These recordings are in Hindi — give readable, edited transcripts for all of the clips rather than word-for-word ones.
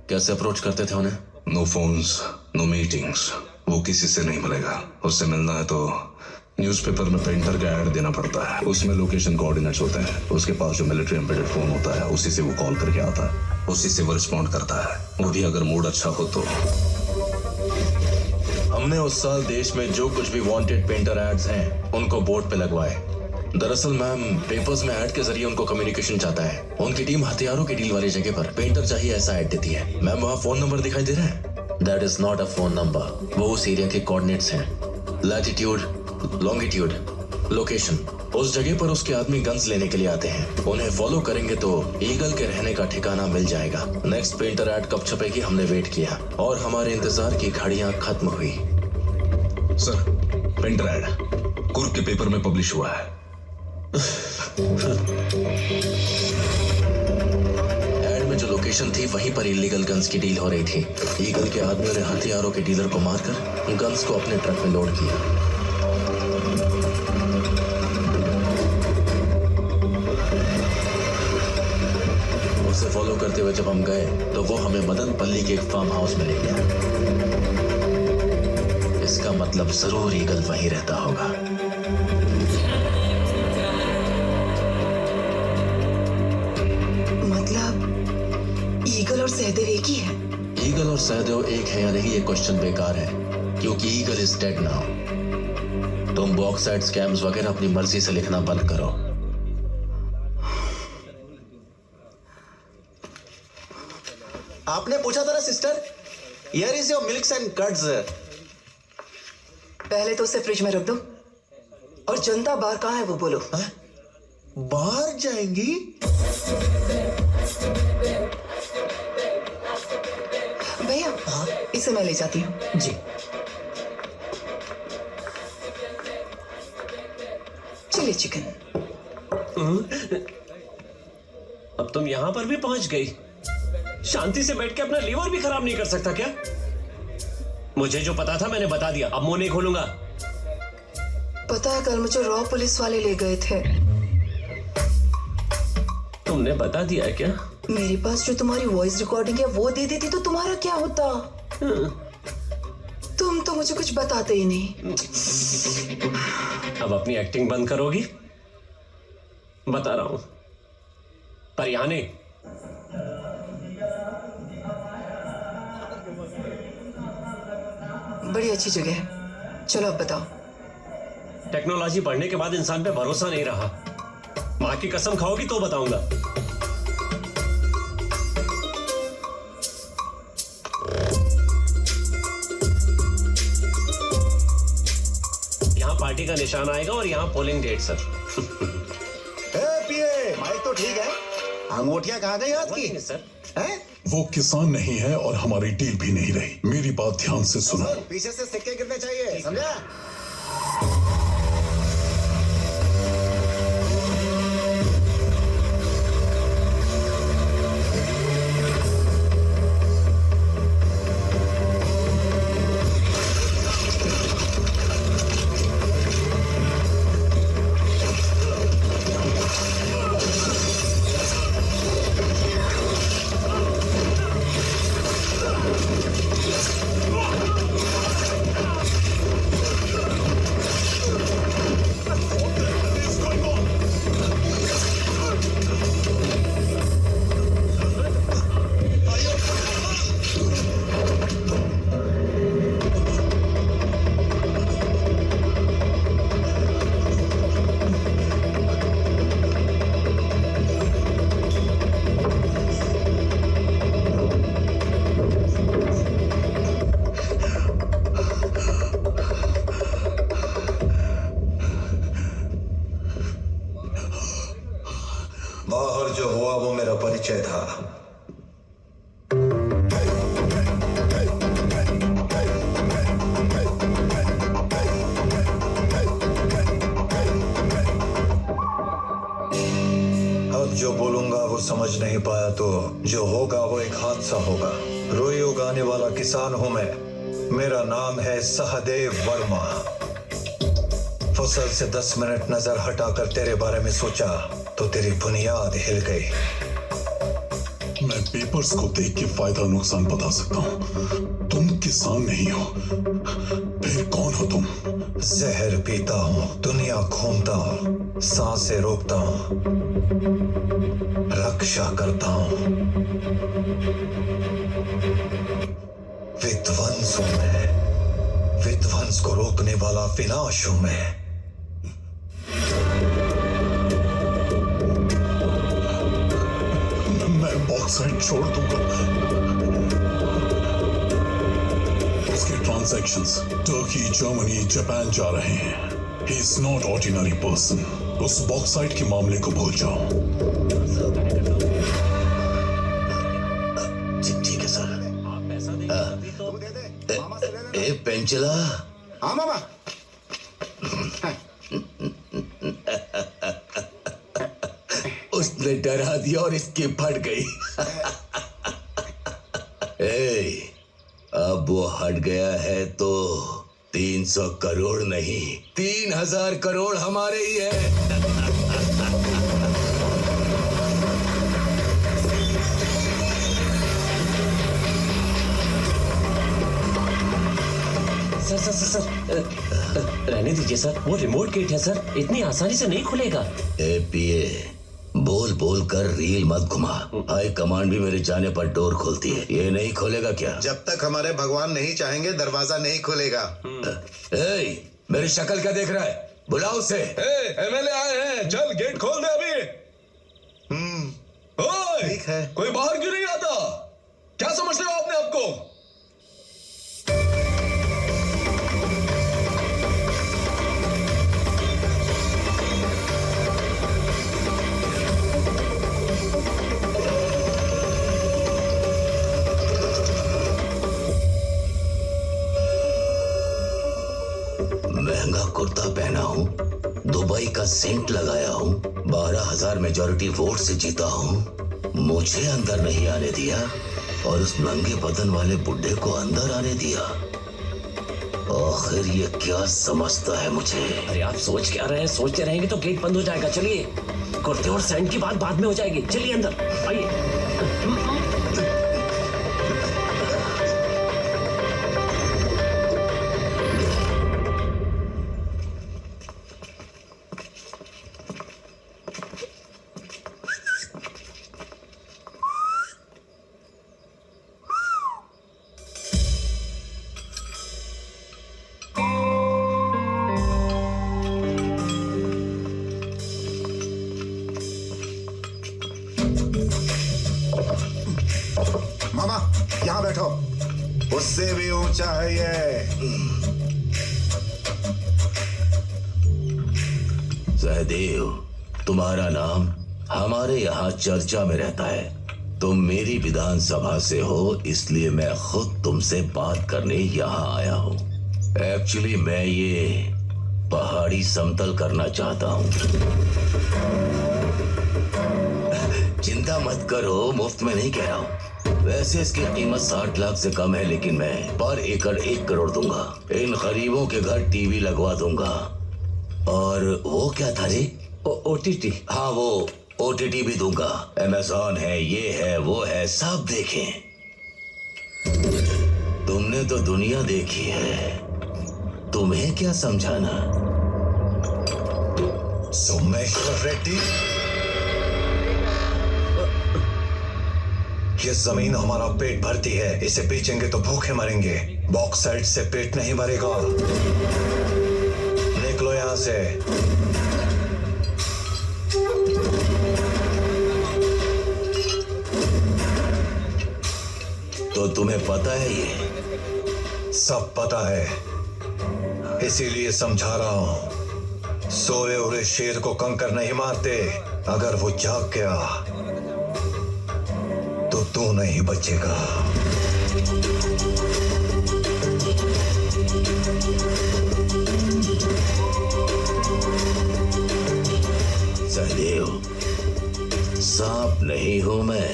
कैसे अप्रोच करते थे उन्हें? No phones, no meetings. वो किसी से नहीं मिलेगा। उससे मिलना है तो न्यूज़पेपर में पेंटर का ऐड देना पड़ता है। उसमें लोकेशन कोऑर्डिनेट्स होते हैं। उसके पास जो मिलिट्री एम्बेडेड फोन होता है, उसी से वो कॉल करके आता है, उसी से वो रिस्पॉन्ड करता है, वो भी अगर मूड अच्छा हो तो। हमने उस साल देश में जो कुछ भी वांटेड पेंटर एड्स हैं उनको बोर्ड पे लगवाए। दरअसल मैम, पेपर्स में ऐड के जरिए उनको कम्युनिकेशन चाहता है। उनकी टीम हथियारों की डील वाली जगह पर पेंटर चाहिए ऐसा ऐड देती है। मैम, वहाँ फोन नंबर दिखाई दे रहा है? That is not a phone number, वो उस एरिया के कोऑर्डिनेट्स हैं। Latitude, longitude, location. उस जगह पर उसके आदमी गन्स लेने के लिए आते हैं। उन्हें फॉलो करेंगे तो ईगल के रहने का ठिकाना मिल जाएगा। नेक्स्ट पेंटर ऐड कब छपेगी हमने वेट किया और हमारे इंतजार की घड़ियां खत्म हुई। सर, पेंटर ऐड कुर्ग के पेपर में पब्लिश हुआ है। ऐड में जो लोकेशन थी वहीं पर इलीगल गन्स की डील हो रही थी। ईगल के आदमियों ने हथियारों के डीलर को मारकर गन्स को अपने ट्रक में लोड किया। उसे फॉलो करते हुए जब हम गए तो वो हमें मदनपल्ली के एक फार्म हाउस में ले गया। इसका मतलब जरूर ईगल वहीं रहता होगा। मतलब ईगल और सहदेव एक ही है? ईगल और सहदेव एक है या नहीं ये क्वेश्चन बेकार है, क्योंकि ईगल इज डेड नाउ। तुम बॉक्साइड स्कैम्स वगैरह अपनी मर्जी से लिखना बंद करो। आपने पूछा था ना sister, here is your milks and curds. पहले तो उसे फ्रिज में रख दो। और जनता बाहर कहाँ है वो बोलो। बाहर जाएंगी? भैया, इसे मैं ले जाती हूँ। जी। Chilli chicken. अब तुम यहां पर भी पहुंच गई। शांति से बैठ के अपना लीवर भी खराब नहीं कर सकता क्या? मुझे जो पता था मैंने बता दिया, अब मुंह नहीं खोलूंगा। पता है, कल मुझे रॉ पुलिस वाले ले गए थे। तुमने बता दिया क्या? मेरे पास जो तुम्हारी वॉइस रिकॉर्डिंग है वो दे देती तो तुम्हारा क्या होता? तुम तो मुझे कुछ बताते ही नहीं। अब अपनी एक्टिंग बंद करोगी? बता रहा हूं, पर यहां नहीं। बड़ी अच्छी जगह है, चलो अब बताओ। टेक्नोलॉजी बढ़ने के बाद इंसान पे भरोसा नहीं रहा। मां की कसम खाओगी तो बताऊंगा। यहां पार्टी का निशान आएगा और यहां पोलिंग डेट सर। पिए, माइक तो ठीक है, अंगूठियां कहाँ गई हाथ की? सर हैं? वो किसान नहीं है और हमारी डील भी नहीं रही। मेरी बात ध्यान से सुनो। पीछे से सिक्के गिरने चाहिए, समझा? बाहर जो हुआ वो मेरा परिचय था। अब जो बोलूंगा वो समझ नहीं पाया तो जो होगा वो एक हादसा होगा। रोई उगाने वाला किसान हूं मैं। मेरा नाम है सहदेव वर्मा। फसल से 10 मिनट नजर हटाकर तेरे बारे में सोचा तो तेरी बुनियाद हिल गई। मैं पेपर्स को देख के फायदा नुकसान बता सकता हूँ। तुम किसान नहीं हो, फिर कौन हो तुम? जहर पीता हूँ, दुनिया घूमता हूँ, सांसें रोकता हूँ, रक्षा करता हूँ। विध्वंस हूँ मैं, विध्वंस को रोकने वाला विनाश हूँ मैं। मैं बॉक्साइट छोड़ दूंगा। उसके ट्रांजैक्शंस टर्की, जर्मनी, जापान जा रहे हैं। He is not ordinary person. उस बॉक्साइट के मामले को भूल जाओ। ठीक है सर। आप पैसा देंगे तभी तो। मामा से ले लेना। ए पेंचला, हाँ मामा। उसने डरा दिया और इसकी फट गई। ए, अब वो हट गया है तो 300 करोड़ नहीं 3000 करोड़ हमारे ही है। सर रहने दीजिए सर, वो रिमोट गेट है सर, इतनी आसानी से नहीं खुलेगा। ए पीए, बोल बोल कर रील मत घुमा। हाई कमांड भी मेरे जाने पर डोर खोलती है, ये नहीं खोलेगा क्या? जब तक हमारे भगवान नहीं चाहेंगे दरवाजा नहीं खुलेगा। ए, मेरी शक्ल क्या देख रहा है? बुलाओ उसे। एमएलए आए हैं, चल गेट खोल दे अभी। ओए, ठीक है। कोई बाहर क्यों नहीं आता? क्या समझते हो अपने आप को? महंगा कुर्ता पहना हूँ, दुबई का सेंट लगाया हूँ, 12,000 मेजॉरिटी वोट से जीता हूँ। मुझे अंदर नहीं आने दिया और उस नंगे बदन वाले बुड्ढे को अंदर आने दिया। आखिर ये क्या समझता है मुझे? अरे आप सोच क्या रहे हैं? सोचते रहेंगे तो गेट बंद हो जाएगा। चलिए, कुर्ते और सैंड की बात बाद में हो जाएगी। चलिए अंदर आइए। मामा यहाँ बैठो, उससे भी ऊंचा है ये। सहदेव, तुम्हारा नाम हमारे यहाँ चर्चा में रहता है। तुम मेरी विधानसभा से हो, इसलिए मैं खुद तुमसे बात करने यहाँ आया हूँ। एक्चुअली मैं ये पहाड़ी समतल करना चाहता हूँ। चिंता मत करो, मुफ्त में नहीं कह रहा हूँ। वैसे इसकी कीमत 60 लाख से कम है, लेकिन मैं पर एकड़ 1 करोड़ दूंगा। इन गरीबों के घर टीवी लगवा दूंगा। और वो क्या था रे? ओटीटी। हाँ, वो ओटीटी भी दूंगा। अमेज़न है, ये है, वो है, सब देखें। तुमने तो दुनिया देखी है, तुम्हें क्या समझाना? सोमेश्वर रेड्डी, ये जमीन हमारा पेट भरती है, इसे बेचेंगे तो भूखे मरेंगे। बॉक्साइट से पेट नहीं भरेगा। निकलो यहां से। तो तुम्हें पता है ये? सब पता है, इसीलिए समझा रहा हूं। सोए हुए शेर को कंकर नहीं मारते। अगर वो जाग गया तो तू नहीं बचेगा। सहदेव, सांप नहीं हूं मैं,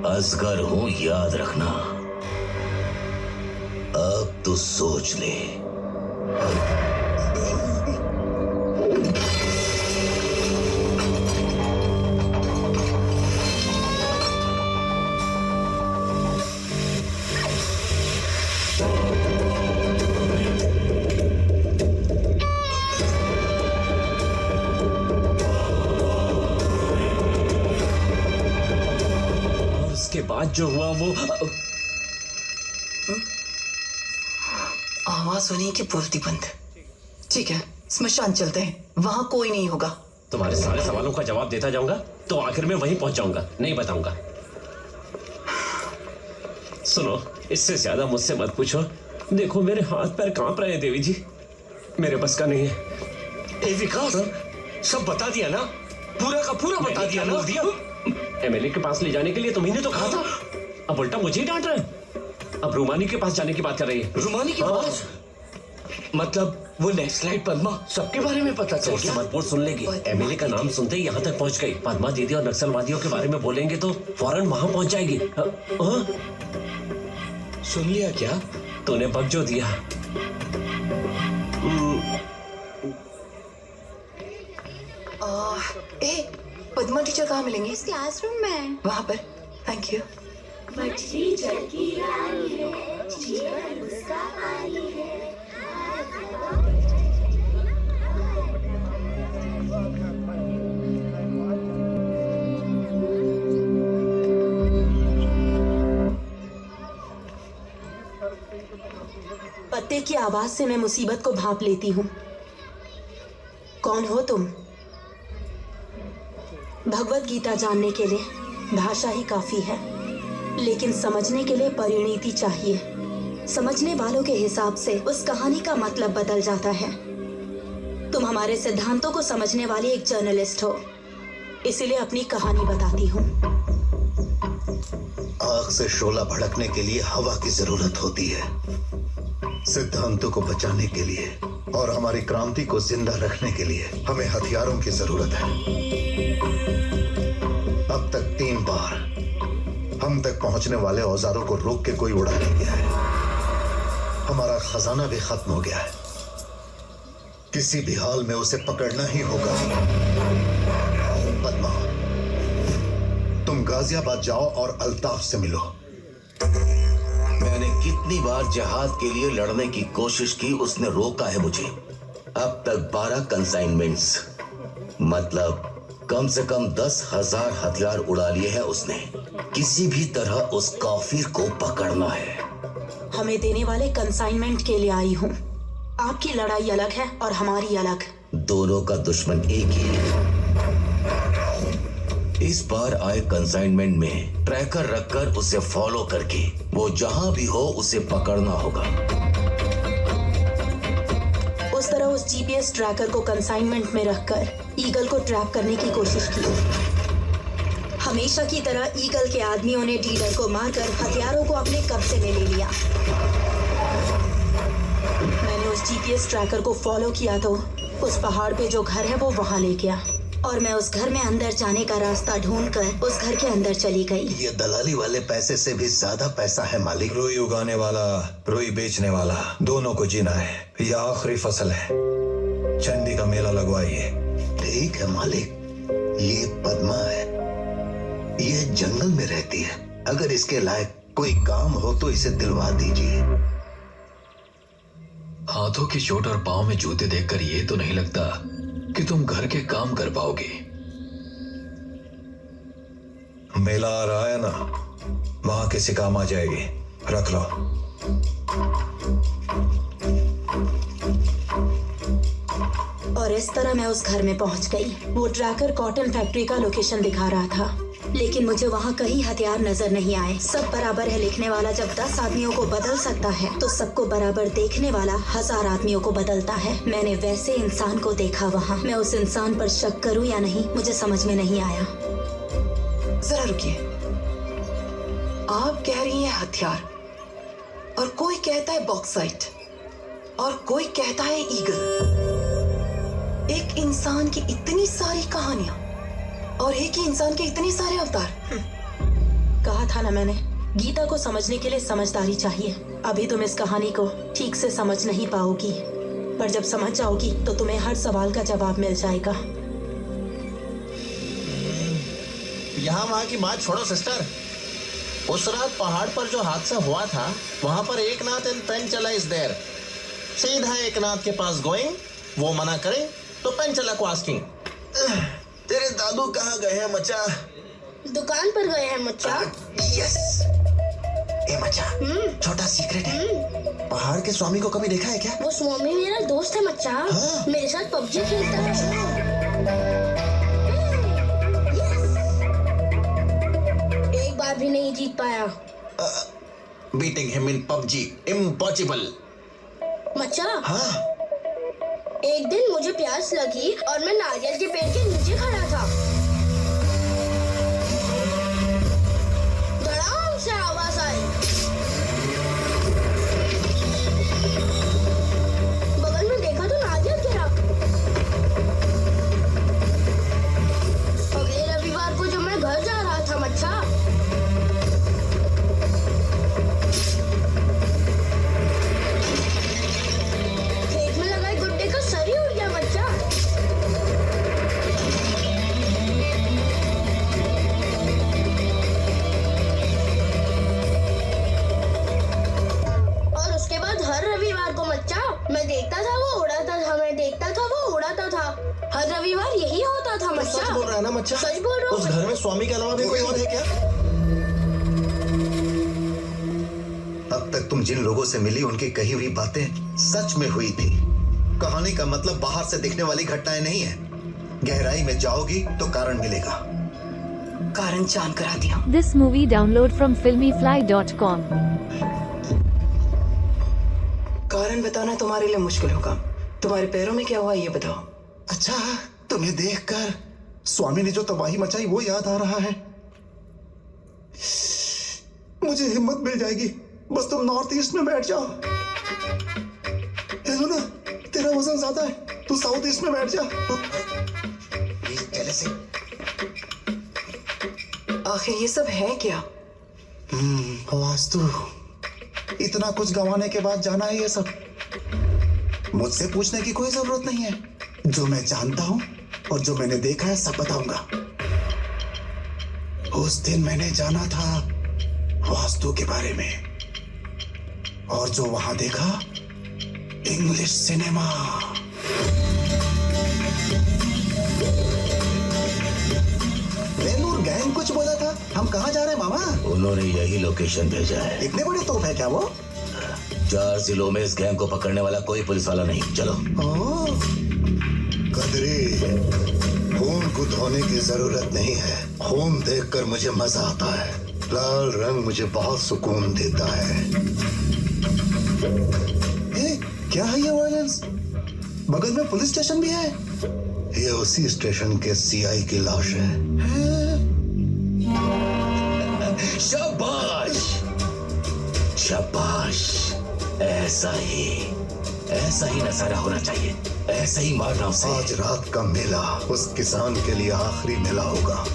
अजगर हूं, याद रखना। अब तो सोच ले। बाद जो हुआ वो आवाज सुनी कि बोलती बंद। ठीक है, स्मशान चलते हैं, वहां कोई नहीं होगा। तुम्हारे सारे सवालों का जवाब देता जाऊंगा तो आखिर में वहीं पहुंच जाऊंगा, नहीं बताऊंगा। सुनो, इससे ज्यादा मुझसे मत पूछो। देखो मेरे हाथ पैर कांप रहे हैं देवी जी, मेरे बस का नहीं है। ए विकास, सब बता दिया ना, पूरा का पूरा बता दिया ना। एमएलए के पास ले जाने के लिए तुम्ही ने तो कहा था, अब उल्टा मुझे ही डांट रहे हैं। अब रूमानी के पास जाने की बात कर रही है। रूमानी के पास? मतलब वो नेक्स्टलाइट पद्मा सबके बारे में पता चल गया? मत बोल, सुन लेगी। एमएलए का नाम सुनते ही यहाँ तक पहुँच गई। पद्मा दीदी और नक्सलवादियों के बारे में बोलेंगे तो फौरन वहां पहुंच जाएगी। सुन लिया क्या? तूने बक जो दिया। पद्मा टीचर कहाँ मिलेंगे? इस क्लासरूम में। वहां पर। Thank you. मछली जल की रानी है, जीवन उसका पानी है। पत्ते की आवाज से मैं मुसीबत को भांप लेती हूँ। कौन हो तुम? भगवत गीता जानने के लिए भाषा ही काफी है, लेकिन समझने के लिए परिणीति चाहिए। समझने वालों के हिसाब से उस कहानी का मतलब बदल जाता है। तुम हमारे सिद्धांतों को समझने वाली एक जर्नलिस्ट हो, इसीलिए अपनी कहानी बताती हूँ। आग से शोला भड़कने के लिए हवा की जरूरत होती है, सिद्धांतों को बचाने के लिए और हमारी क्रांति को जिंदा रखने के लिए हमें हथियारों की जरूरत है। अब तक 3 बार हम तक पहुंचने वाले औजारों को रोक के कोई उड़ा नहीं गया है। हमारा खजाना भी खत्म हो गया है, किसी भी हाल में उसे पकड़ना ही होगा। पद्मा, तुम गाजियाबाद जाओ और अल्ताफ से मिलो। मैंने कितनी बार जहाद के लिए लड़ने की कोशिश की, उसने रोका है मुझे। अब तक 12 कंसाइनमेंट्स, मतलब कम से कम 10,000 हथियार उड़ा लिए हैं उसने। किसी भी तरह उस काफिर को पकड़ना है। हमें देने वाले कंसाइनमेंट के लिए आई हूँ। आपकी लड़ाई अलग है और हमारी अलग। दोनों का दुश्मन एक ही है। इस बार आए कंसाइनमेंट में ट्रैकर रखकर उसे फॉलो करके वो जहां भी हो उसे पकड़ना होगा। उस तरह उस जीपीएस ट्रैकर को कंसाइनमेंट में रखकर ईगल को ट्रैप करने की कोशिश की। हमेशा की तरह ईगल के आदमियों ने डीलर को मारकर हथियारों को अपने कब्जे में ले लिया। मैंने उस जीपीएस ट्रैकर को फॉलो किया तो उस पहाड़ पे जो घर है वो वहां ले गया, और मैं उस घर में अंदर जाने का रास्ता ढूंढकर उस घर के अंदर चली गई। ये दलाली वाले पैसे से भी ज्यादा पैसा है मालिक। रुई उगाने वाला, रुई बेचने वाला, दोनों को जीना है। यह आखिरी फसल है, चंडी का मेला लगवाइए। ठीक है मालिक, ये पद्मा है, ये जंगल में रहती है। अगर इसके लायक कोई काम हो तो इसे दिलवा दीजिए। हाथों की चोट और पांव में जूते देखकर ये तो नहीं लगता कि तुम घर के काम कर पाओगे। मेला आ रहा है ना, वहां किसी काम आ जाएगी। रख लो। और इस तरह मैं उस घर में पहुंच गई। वो ट्रैकर कॉटन फैक्ट्री का लोकेशन दिखा रहा था, लेकिन मुझे वहाँ कहीं हथियार नजर नहीं आए। सब बराबर है लिखने वाला जब 10 आदमियों को बदल सकता है तो सबको बराबर देखने वाला 1000 आदमियों को बदलता है। मैंने वैसे इंसान को देखा वहाँ। मैं उस इंसान पर शक करूँ या नहीं, मुझे समझ में नहीं आया। जरा रुकिए, आप कह रही हैं हथियार, और कोई कहता है बॉक्साइट, और कोई कहता है ईगल। एक इंसान की इतनी सारी कहानियां और एक ही इंसान के इतने सारे अवतार। कहा था ना मैंने, गीता को समझने के लिए समझदारी चाहिए। अभी तुम इस कहानी को ठीक से समझ नहीं पाओगी, पर जब समझ जाओगी तो तुम्हें हर सवाल का जवाब मिल जाएगा। यहाँ वहाँ की बात छोड़ो सिस्टर। उस रात पहाड़ पर जो हादसा हुआ था, वहाँ पर एकनाथ एंड पेंचला इज देयर। सीधा एकनाथ के पास गोइंग, वो मना करे तो पेंचला को आस्किंग, तेरे दादू कहाँ गए हैं मचा? दुकान पर गए हैं मच्चा। यस। ए मच्चा, छोटा सीक्रेट है। पहाड़ के स्वामी को कभी देखा है क्या? वो स्वामी मेरा दोस्त है मच्चा। हाँ? मेरे साथ पबजी खेलता है। एक बार भी नहीं जीत पाया। Beating him in PUBG impossible. मच्चा, हाँ? एक दिन मुझे प्यास लगी और मैं नारियल के पेड़ के नीचे खड़ा था। धड़ाम से आवाज आई। बगल में देखा तो नारियल गिरा। अगले रविवार को जब मैं घर जा रहा था मच्छा, खेत में लगाए गुड्डे का सर ही उड़ गया मच्छा। और उसके बाद हर रविवार को मच्छा मैं देखता था वो उड़ाता था, मैं देखता था वो उड़ाता था। हर रविवार यही होता था मच्छा। सच बोल रहा है ना मच्छा? सच बोल रहा हूँ। उस घर में स्वामी के अलावा भी कोई और है क्या? अब तक तुम जिन लोगों से मिली उनकी कही हुई बातें सच में हुई थी। कहानी का मतलब बाहर से दिखने वाली घटनाएं नहीं है। गहराई में जाओगी तो कारण मिलेगा। कारण जान करा दिया। This movie download from filmyfly.com. कारण बताना तुम्हारे लिए मुश्किल होगा। तुम्हारे पैरों में क्या हुआ ये बताओ। अच्छा, तुम्हें देखकर स्वामी ने जो तबाही मचाई वो याद आ रहा है। मुझे हिम्मत मिल जाएगी, बस तुम नॉर्थ ईस्ट में बैठ जाओ। हेलो ना, तेरा वजन ज्यादा है, तू साउथ ईस्ट में बैठ जा। से आखिर ये सब है क्या? वास्तु, इतना कुछ गंवाने के बाद जाना है ये सब। मुझसे पूछने की कोई जरूरत नहीं है। जो मैं जानता हूं और जो मैंने देखा है सब बताऊंगा। उस दिन मैंने जाना था वास्तु के बारे में, और जो वहां देखा इंग्लिश सिनेमा। वेलूर गैंग कुछ बोला था। हम कहाँ जा रहे हैं मामा? उन्होंने यही लोकेशन भेजा है। इतने बड़े तोप है क्या वो? 4 जिलों में इस गैंग को पकड़ने वाला कोई पुलिस वाला नहीं। चलो। कदरी, खून को धोने की जरूरत नहीं है। खून देखकर मुझे मजा आता है। लाल रंग मुझे बहुत सुकून देता है। क्या है ये वायलेंस? बगल में पुलिस स्टेशन भी है। ये उसी स्टेशन के सीआई की लाश है। शाबाश, शाबाश। ऐसा ही नजारा होना चाहिए। ऐसा ही मारना उसे। आज रात का मेला उस किसान के लिए आखिरी मेला होगा।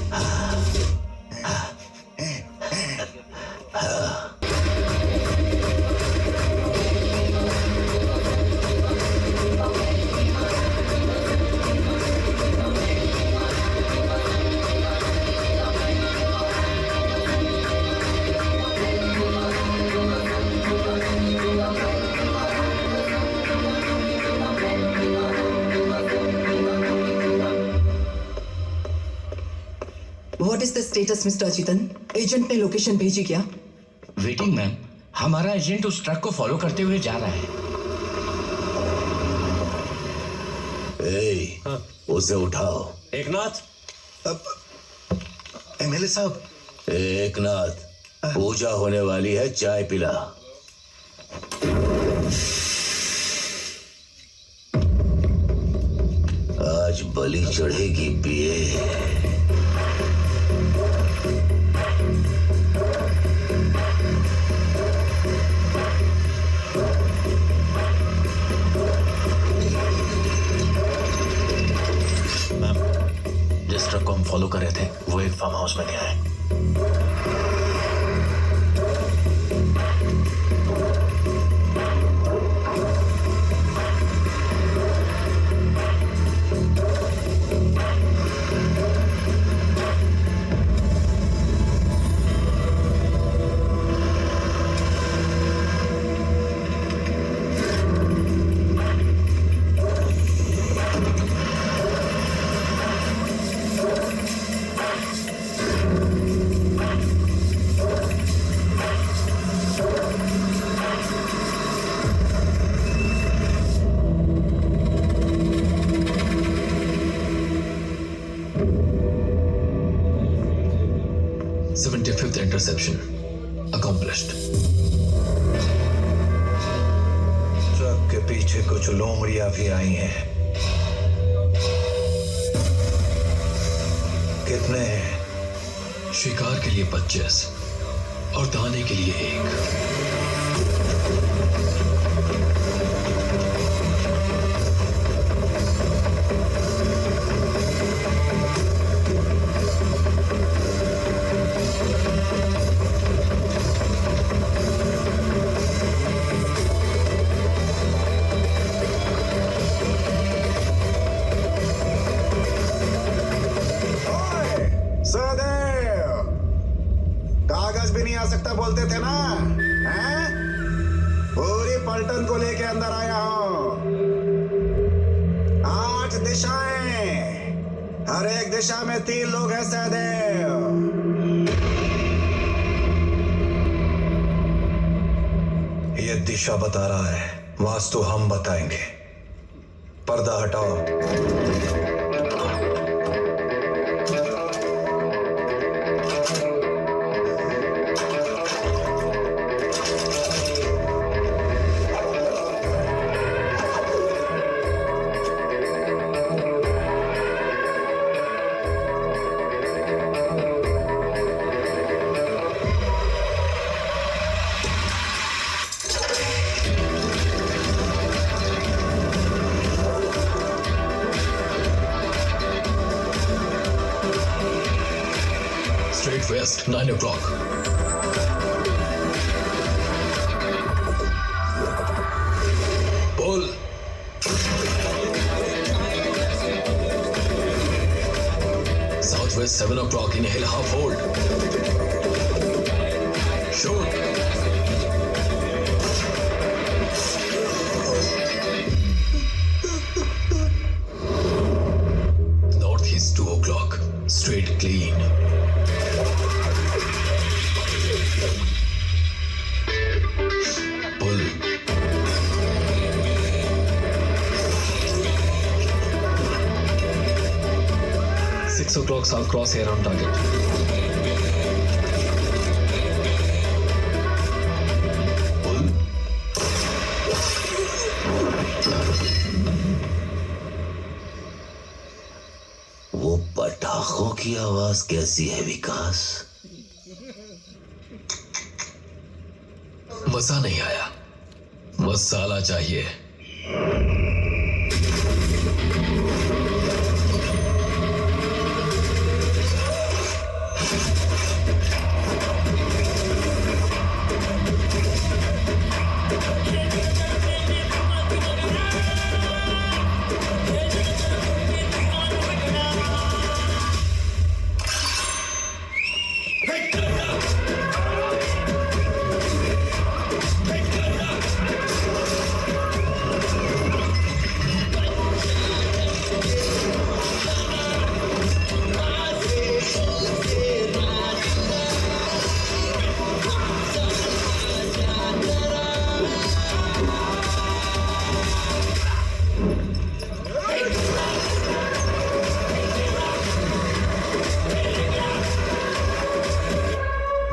What is the status, Mr. Ajitan? Agent ने लोकेशन भेजी क्या? वेटिंग मैम, हमारा एजेंट उस ट्रक को फॉलो करते हुए जा रहा है। उसे उठाओ। एकनाथ। एमएलए साहब। एकनाथ, पूजा होने वाली है, चाय पिला। आज बलि चढ़ेगी, पिए। जिस ट्रक को हम फॉलो कर रहे थे वो एक फार्म हाउस में गया है। 75th interception accomplished. ट्रक के पीछे कुछ लोमड़ियां भी आई हैं। कितने हैं? शिकार के लिए 25 और दाने के लिए 1। कागज भी नहीं आ सकता बोलते थे ना, हैं? पूरी पलटन को लेके अंदर आया हूं। 8 दिशाएं, हर एक दिशा में 3 लोग हैं सहदेव। ये दिशा बता रहा है, वास्तु हम बताएंगे। पर्दा हटाओ। Straight west, 9 o'clock. Pull. Southwest, 7 o'clock. Inhale, half hold. Shoot. Northeast, 2 o'clock. Straight clean. Pull. 6 o'clock, south crosshair on target. Pull. वो पटाखों की आवाज कैसी है विकास? मजा नहीं आया, मसाला चाहिए।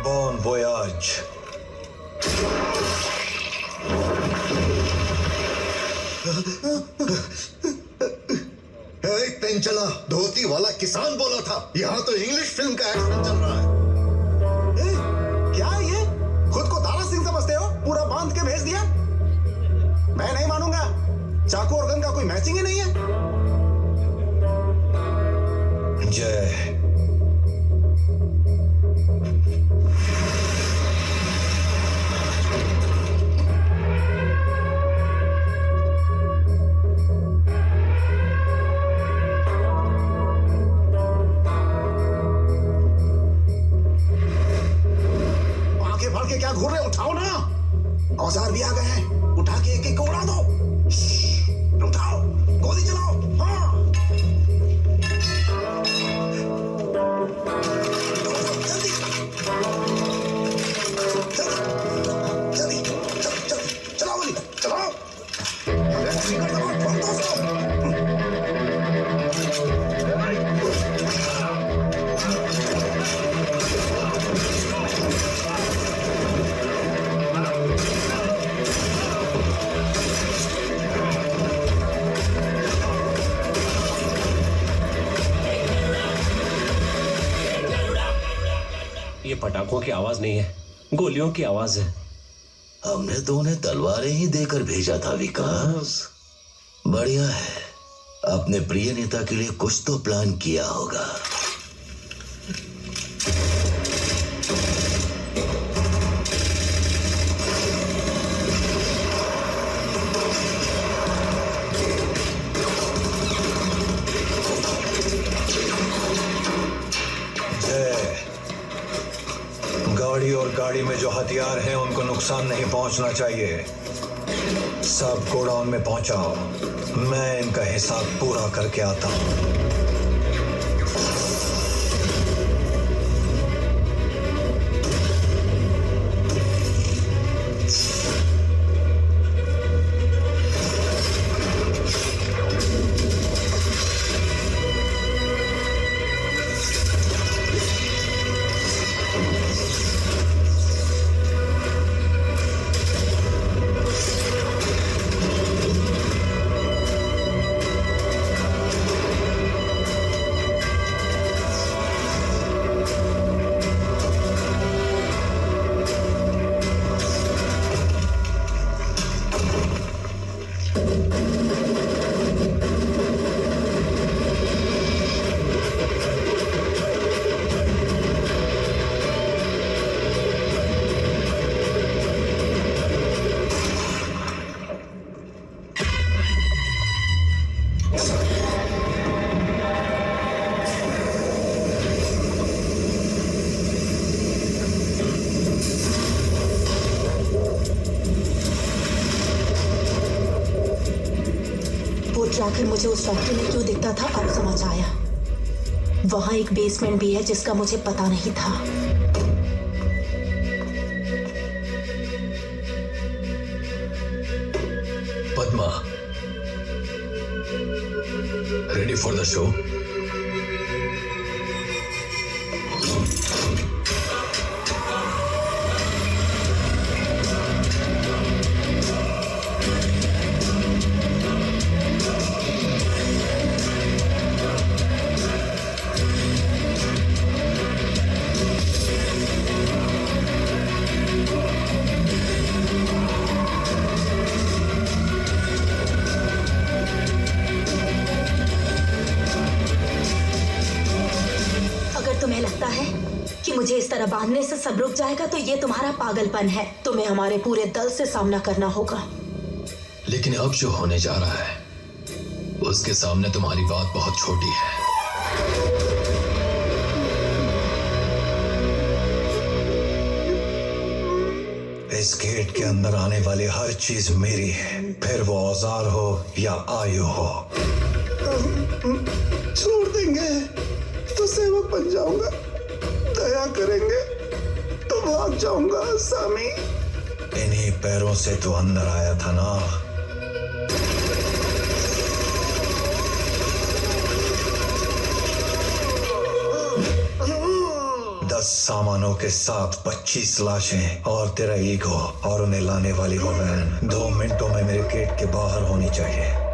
Bon voyage. एक पेन चला, धोती वाला किसान बोला था। यहाँ तो इंग्लिश फिल्म का एक्शन चल रहा है। क्या ये? खुद को दारा सिंह समझते हो? पूरा बांध के भेज दिया? मैं नहीं मानूंगा। चाकू और गन का कोई मैचिंग ही नहीं है। जय। आंखें फाड़ के क्या घूर रहे? उठाओ ना। औजार भी आ गए हैं, उठा के एक एक को उड़ा दो। उठाओ, गोली चलाओ। हाँ। जल्दी, चलाओ गोली, चलाओ। ठोक दो उसको। ये पटाखों की आवाज नहीं है, गोलियों की आवाज है। हमने तो उन्हें तलवारें ही देकर भेजा था विकास। बढ़िया है, अपने प्रिय नेता के लिए कुछ तो प्लान किया होगा। गाड़ी और गाड़ी में जो हथियार हैं उनको नुकसान नहीं पहुंचना चाहिए। सब गोडाउन में पहुंचाओ, मैं इनका हिसाब पूरा करके आता हूं। आखिर मुझे उस फैक्ट्री में क्यों दिखता था, अब समझ आया। वहां एक बेसमेंट भी है जिसका मुझे पता नहीं था। Padma, ready for the show? मुझे इस तरह बांधने से सब रुक जाएगा तो ये तुम्हारा पागलपन है। तुम्हें हमारे पूरे दल से सामना करना होगा। लेकिन अब जो होने जा रहा है उसके सामने तुम्हारी बात बहुत छोटी है। इस गेट के अंदर आने वाली हर चीज मेरी है, फिर वो औजार हो या आयु हो। छोड़ देंगे तो सेवक बन जाऊंगा, दया करेंगे तो भाग जाऊंगा। सामी, इन्हीं पैरों से तो अंदर आया था ना। दस सामानों के साथ 25 लाशें और तेरा ईगो और उन्हें लाने वाली वो वैन 2 मिनटों में मेरे गेट के बाहर होनी चाहिए।